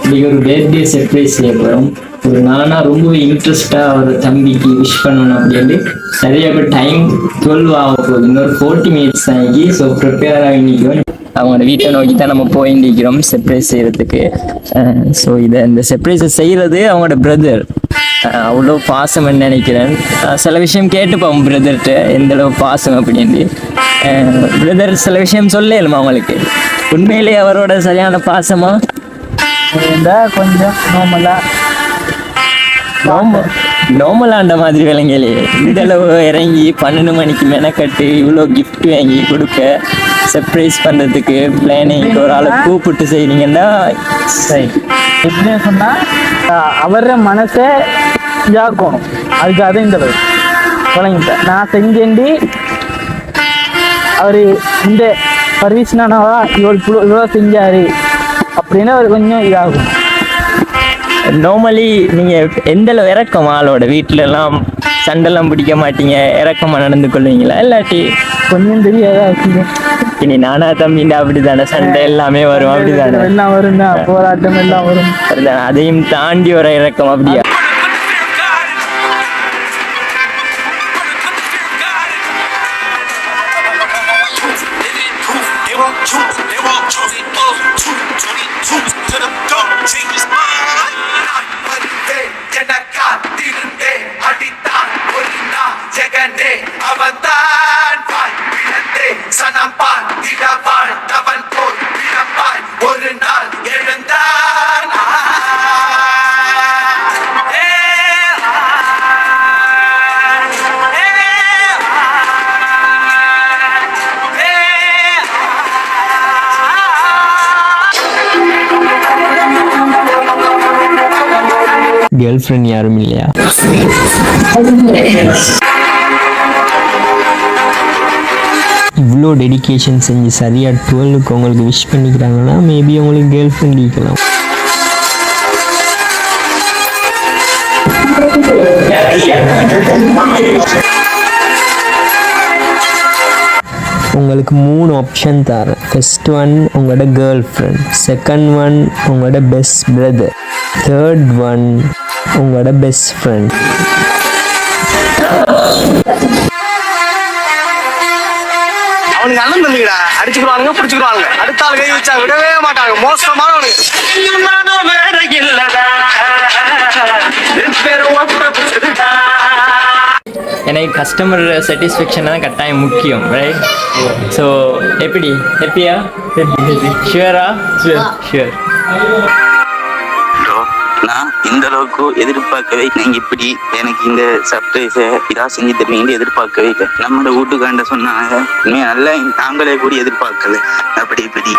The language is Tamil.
இன்னைக்கு ஒரு பர்த்டே சர்ப்ரைஸ் செய்ய போகிறோம். ஒரு நானா ரொம்பவே இன்ட்ரெஸ்டாக ஒரு தம்பிக்கு விஷ் பண்ணணும் அப்படின்ட்டு நிறைய பேர் டைம் 12 ஆக போகுது. இன்னொரு 40 மினிட்ஸ் ஆகி. ஸோ ப்ரிப்பேர் ஆகி நிற்கிறோம். அவங்களோட வீட்டை நோக்கி தான் நம்ம போய் நிற்கிறோம் சர்ப்ரைஸ் செய்கிறதுக்கு. ஸோ இந்த சர்ப்ரைஸை செய்கிறது அவங்களோட பிரதர். அவ்வளோ பாசம்னு நினைக்கிறேன். சில விஷயம் கேட்டுப்போம் பிரதர்கிட்ட எந்தளவு பாசம் அப்படின்ட்டு. பிரதர் சில விஷயம் சொல்லலுமா அவங்களுக்கு உண்மையிலேயே அவரோட சரியான பாசமா கொஞ்சம் நார்மலாண்ட மாதிரி விலங்கிலே இந்த அளவு இறங்கி 12 மணிக்கு மெனக்கட்டு இவ்வளோ கிஃப்ட் வாங்கி கொடுக்க சர்ப்ரைஸ் பண்ணுறதுக்கு பிளானிங் ஒரு ஆளை கூப்பிட்டு செய்றீங்கன்னா சரி எப்படின்னு சொன்னால் அவர மனசை இதாக்கணும். அதுக்காக தான் இந்த அளவு விளங்கிட்டேன். நான் செஞ்சேண்டி அவர் இந்த சர்வீஸ்னானவா இவ்வளோ செஞ்சாரு அப்படின்னு அவர் கொஞ்சம் இதாகும். நார்மலி நீங்கள் எந்த அளவு இறக்கம் ஆளோட வீட்டிலலாம் சண்டைலாம் பிடிக்க மாட்டீங்க, இறக்கமாக நடந்து கொள்வீங்களா? இல்லாட்டி கொஞ்சம் தெரியாதா இனி நானா தம்பிண்டா அப்படிதானே, சண்டை எல்லாமே வரும் அப்படிதானே, எல்லாம் வரும் தான், போராட்டம் எல்லாம் வரும். அதையும் தாண்டி வர இறக்கம் அப்படியா? கேர்ள் ஃப்ரெண்ட் யாரும் இல்லையா? இவ்வளோ டெடிகேஷன் செஞ்சு சரியாக 12க்கு உங்களுக்கு விஷ் பண்ணிக்கிறாங்கன்னா மேபி உங்களுக்கு கேர்ள் ஃப்ரெண்ட் இருக்கலாம். உங்களுக்கு 3 ஆப்ஷன் தரேன். ஃபர்ஸ்ட் ஒன் உங்களோட கேர்ள் ஃப்ரெண்ட், செகண்ட் ஒன் உங்களோட பெஸ்ட் பிரதர், தேர்ட் ஒன் உங்களோட பெஸ்ட் ஃப்ரெண்ட். அவனுக்கு அண்ணன் தம்பிடா, அடிச்சுக்குவானுங்க பிடிச்சுக்குவானுங்க, அடுத்த ஆள் கை வச்சா விடவே மாட்டாங்க, மோசமானவனுங்க. எனக்கு கஸ்டமர் சாட்டிஸ்ஃபேக்ஷன் தான் கட்டாயம் முக்கியம், ரைட்? ஸோ எப்படி ஹெப்பியா? ஷுவரா? ஷுவர். நான் இந்த அளவுக்கு எதிர்பார்க்கவே, நீங்க இப்படி எனக்கு இந்த சர்ப்ரைஸை இதா செஞ்சு தருவீங்கன்னு எதிர்பார்க்கவே இல்லை. நம்மளோட வீட்டுக்காண்ட சொன்னாங்க, நல்லா நாங்களே கூட எதிர்பார்க்கல. அப்படி இப்படி